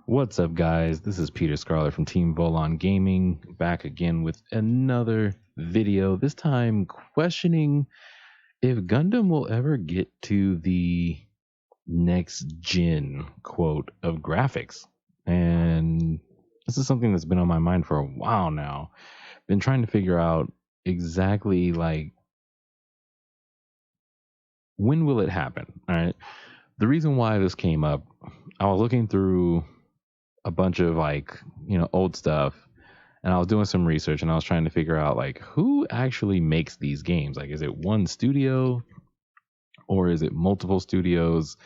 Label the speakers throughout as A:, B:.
A: What's up, guys? This is Peter Scarlett from Team Volon Gaming, back again with another video. This time, questioning if Gundam will ever get to the next gen quote of graphics. And this is something that's been on my mind for a while now. Been trying to figure out exactly like when will it happen. All right. The reason why this came up, I was looking through a bunch of old stuff, and I was doing some research, and I was trying to figure out like who actually makes these games. Like, is it one studio or is it multiple studios?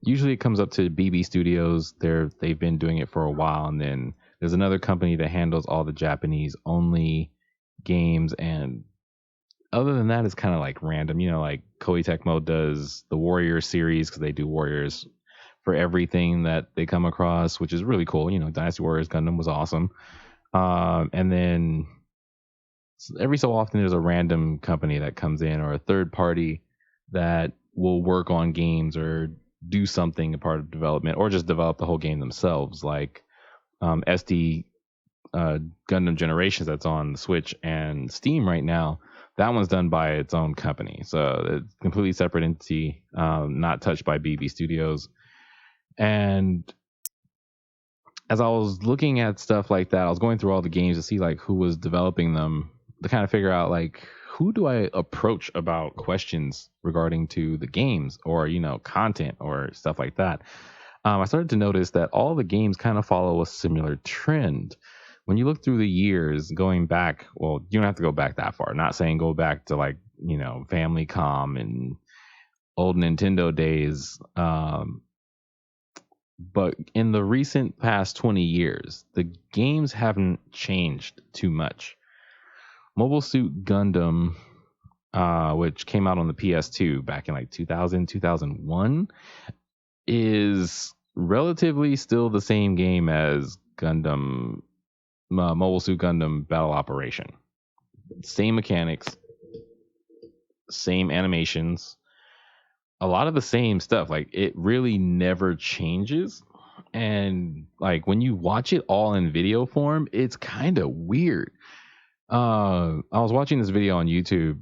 A: Usually it comes up to BB Studios. They've been doing it for a while, and then there's another company that handles all the Japanese only games. And other than that, it's kind of like random. Like Koei Tecmo does the Warrior series because they do Warriors for everything that they come across, which is really cool. Dynasty Warriors Gundam was awesome. And then every so often there's a random company that comes in or a third party that will work on games or do something a part of development or just develop the whole game themselves, like SD Gundam Generations that's on the Switch and Steam right now. That one's done by its own company, so it's completely separate entity, not touched by BB Studios. And as I was looking at stuff like that, I was going through all the games to see like who was developing them, to kind of figure out like who do I approach about questions regarding to the games or content or stuff like that. I started to notice that all the games kind of follow a similar trend. When you look through the years, going back, well, you don't have to go back that far. Not saying go back to like Famicom and old Nintendo days. But in the recent past 20 years, the games haven't changed too much. Mobile Suit Gundam, which came out on the PS2 back in like 2000, 2001, is relatively still the same game as Gundam, Mobile Suit Gundam Battle Operation. Same mechanics, same animations, a lot of the same stuff. Like, it really never changes. And like when you watch it all in video form, it's kind of weird. I was watching this video on YouTube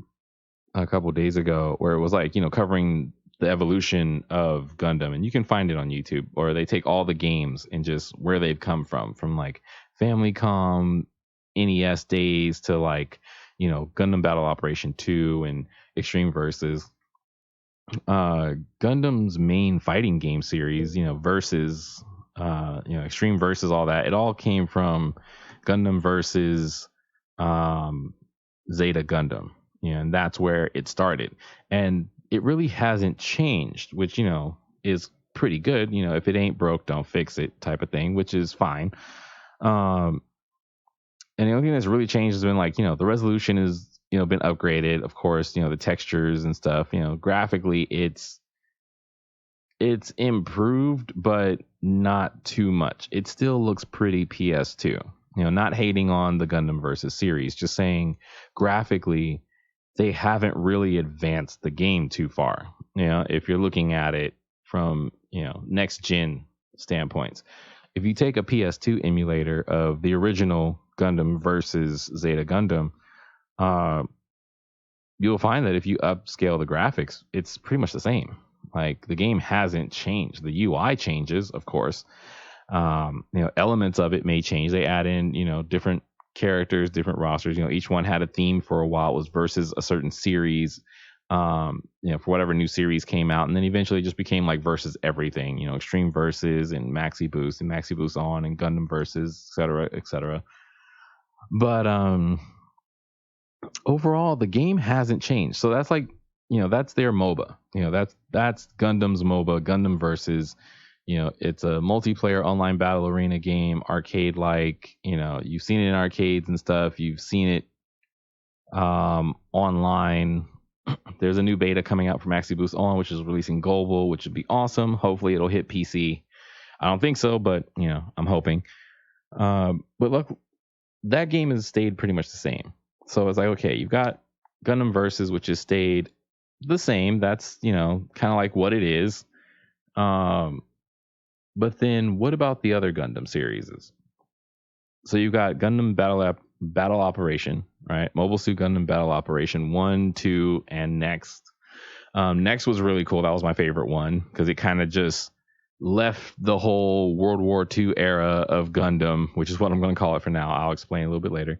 A: a couple of days ago where it was like, covering the evolution of Gundam, and you can find it on YouTube, or they take all the games and just where they've come from like Famicom, NES days to like, Gundam Battle Operation 2 and Extreme Versus. Gundam's main fighting game series, versus Extreme Versus, all that, it all came from Gundam versus Zeta Gundam. And that's where it started. And it really hasn't changed, which, is pretty good. If it ain't broke, don't fix it type of thing, which is fine. And the only thing that's really changed has been like, the resolution is, been upgraded. Of course, the textures and stuff, graphically it's improved, but not too much. It still looks pretty PS2. Not hating on the Gundam versus series, just saying graphically they haven't really advanced the game too far. If you're looking at it from, next gen standpoints. If you take a PS2 emulator of the original Gundam versus Zeta Gundam, you'll find that if you upscale the graphics, it's pretty much the same. Like, the game hasn't changed. The UI changes, of course. Elements of it may change. They add in, different characters, different rosters. Each one had a theme for a while. It was versus a certain series, for whatever new series came out, and then eventually it just became like versus everything. Extreme Versus and Maxi Boost and Maxi Boost On and Gundam Versus, etc., etc. But overall, the game hasn't changed. So that's like, that's their MOBA. That's Gundam's MOBA, Gundam Versus. It's a multiplayer online battle arena game, arcade like. You've seen it in arcades and stuff. You've seen it online. There's a new beta coming out for Maxi Boost On, which is releasing global, which would be awesome. Hopefully it'll hit PC. I don't think so, but I'm hoping. But look, that game has stayed pretty much the same. So it's like, okay, you've got Gundam Versus, which has stayed the same. That's, kind of like what it is. But then what about the other Gundam series? So you got Gundam Battle Operation, right? Mobile Suit Gundam Battle Operation 1, 2, and Next. Next was really cool. That was my favorite one because it kind of just left the whole World War II era of Gundam, which is what I'm going to call it for now. I'll explain a little bit later.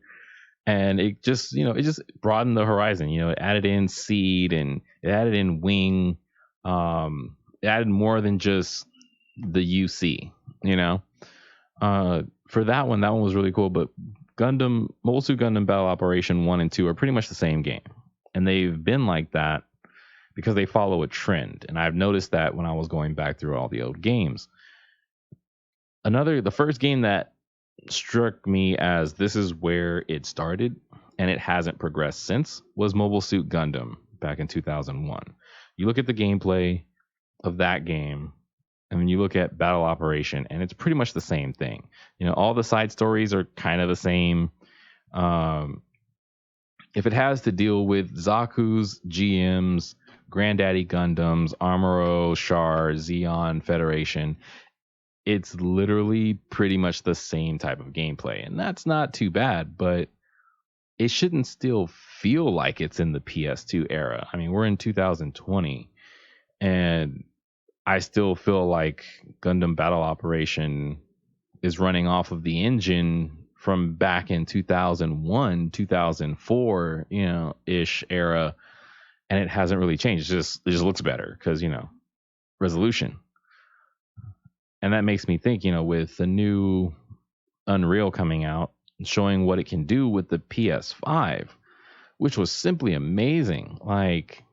A: And it just, it just broadened the horizon. It added in Seed and it added in Wing. It added more than just the UC, you know. For that one was really cool. But Mobile Suit Gundam Battle Operation 1 and 2 are pretty much the same game. And they've been like that because they follow a trend. And I've noticed that when I was going back through all the old games. The first game that struck me as this is where it started and it hasn't progressed since was Mobile Suit Gundam back in 2001. You look at the gameplay of that game and then you look at Battle Operation and it's pretty much the same thing. All the side stories are kind of the same. If it has to deal with Zaku's, GM's, Granddaddy Gundams, Amuro, Char, Zeon, Federation, it's literally pretty much the same type of gameplay. And that's not too bad, but it shouldn't still feel like it's in the PS2 era. I mean, we're in 2020 and I still feel like Gundam Battle Operation is running off of the engine from back in 2001, 2004, ish era. And it hasn't really changed. It just looks better because, resolution. And that makes me think, with the new Unreal coming out, showing what it can do with the PS5, which was simply amazing. Like,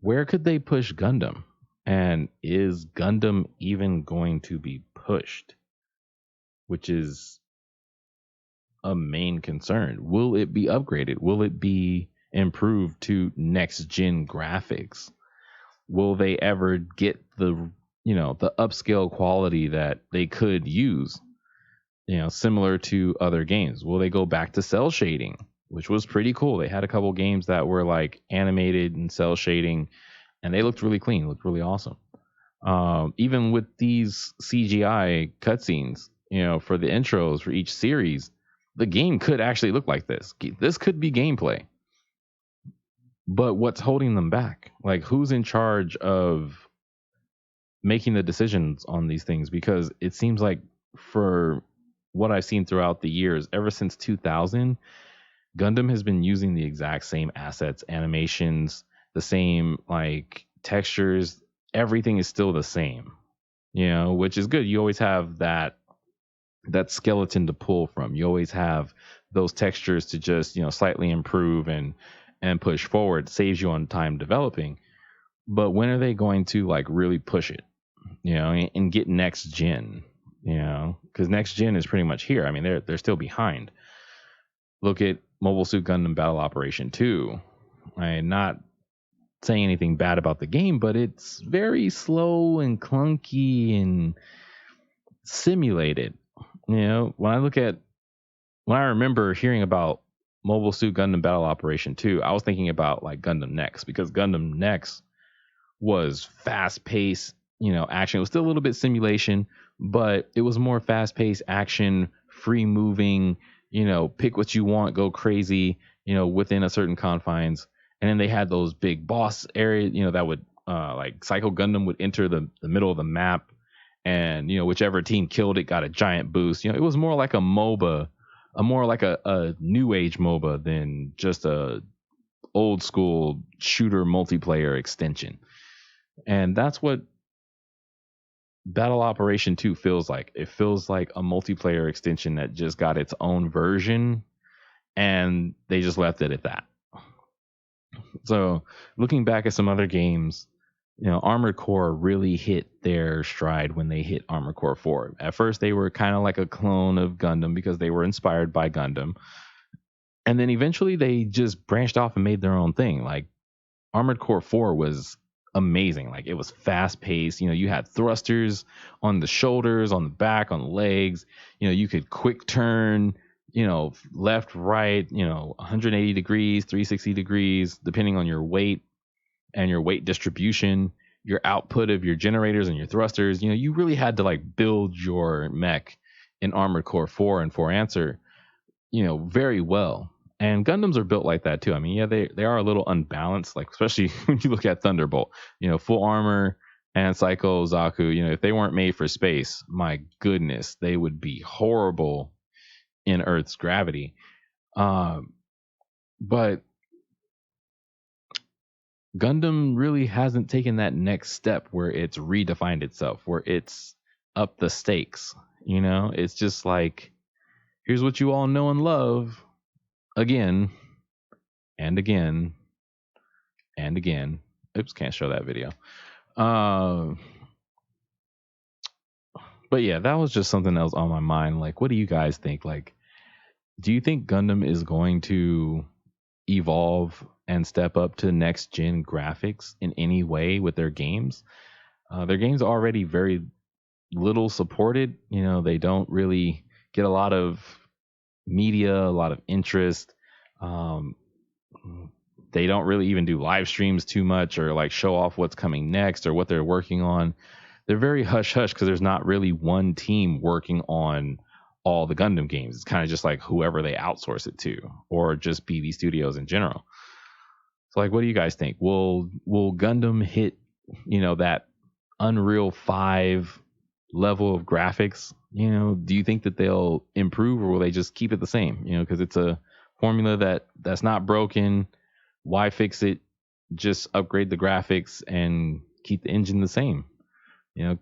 A: where could they push Gundam? And is Gundam even going to be pushed? Which is a main concern. Will it be upgraded? Will it be improved to next gen graphics? Will they ever get the upscale quality that they could use, similar to other games? Will they go back to cell shading, which was pretty cool? They had a couple games that were like animated and cell shading and they looked really clean, looked really awesome. Even with these CGI cutscenes, for the intros for each series, the game could actually look like this. This could be gameplay. But what's holding them back? Like, who's in charge of making the decisions on these things? Because it seems like, for what I've seen throughout the years, ever since 2000, Gundam has been using the exact same assets, animations, the same like textures. Everything is still the same, which is good. You always have that skeleton to pull from. You always have those textures to just, slightly improve and push forward. Saves you on time developing. But when are they going to like really push it, and get next gen, because next gen is pretty much here. I mean, they're still behind. Look at Mobile Suit Gundam Battle Operation 2. I'm not saying anything bad about the game, but it's very slow and clunky and simulated. When I remember hearing about Mobile Suit Gundam Battle Operation 2, I was thinking about like Gundam Next, because Gundam Next was fast paced, action. It was still a little bit simulation, but it was more fast paced action, free moving, pick what you want, go crazy, within a certain confines. And then they had those big boss areas, that would like Psycho Gundam would enter the middle of the map, and whichever team killed it got a giant boost. It was more like a MOBA, more like a new age MOBA than just a old school shooter multiplayer extension. And that's what Battle Operation 2 feels like. It feels like a multiplayer extension that just got its own version and they just left it at that. So looking back at some other games, Armored Core really hit their stride when they hit Armored Core 4. At first, they were kind of like a clone of Gundam because they were inspired by Gundam. And then eventually they just branched off and made their own thing. Like Armored Core 4 was amazing. Like, it was fast paced. You had thrusters on the shoulders, on the back, on the legs. You could quick turn, left, right, 180 degrees, 360 degrees, depending on your weight and your weight distribution. your output of your generators and your thrusters. You really had to like build your mech in Armored Core 4 and 4 Answer, very well. And Gundams are built like that too. I mean, yeah, they are a little unbalanced, like especially when you look at Thunderbolt, full armor and Psycho Zaku, if they weren't made for space, my goodness, they would be horrible in Earth's gravity. But Gundam really hasn't taken that next step where it's redefined itself, where it's up the stakes. It's just like, here's what you all know and love again and again and again. Oops, can't show that video. But yeah, that was just something else on my mind. Like, what do you guys think? Like, do you think Gundam is going to evolve and step up to next gen graphics in any way with their games? Their games are already very little supported. They don't really get a lot of media, a lot of interest. They don't really even do live streams too much or like show off what's coming next or what they're working on. They're very hush hush because there's not really one team working on all the Gundam games. It's kind of just like whoever they outsource it to, or just BB Studios in general. So like, what do you guys think? Will Gundam hit, that Unreal 5 level of graphics? Do you think that they'll improve, or will they just keep it the same? Because it's a formula that's not broken. Why fix it? Just upgrade the graphics and keep the engine the same.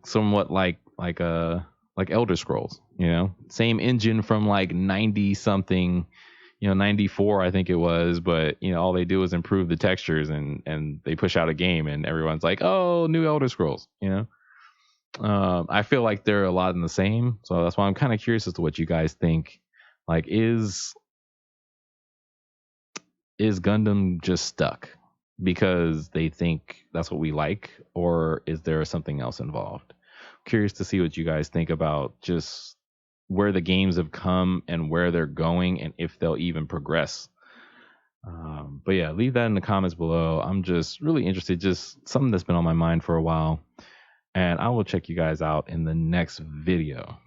A: Somewhat like Elder Scrolls. Same engine from like 90 something, 94 I think it was, but all they do is improve the textures and they push out a game and everyone's like, oh, new Elder Scrolls. I feel like they're a lot in the same, so that's why I'm kind of curious as to what you guys think. Like, is Gundam just stuck because they think that's what we like, or is there something else involved? Curious to see what you guys think about just where the games have come and where they're going and if they'll even progress. But yeah, leave that in the comments below. I'm just really interested, just something that's been on my mind for a while. And I will check you guys out in the next video.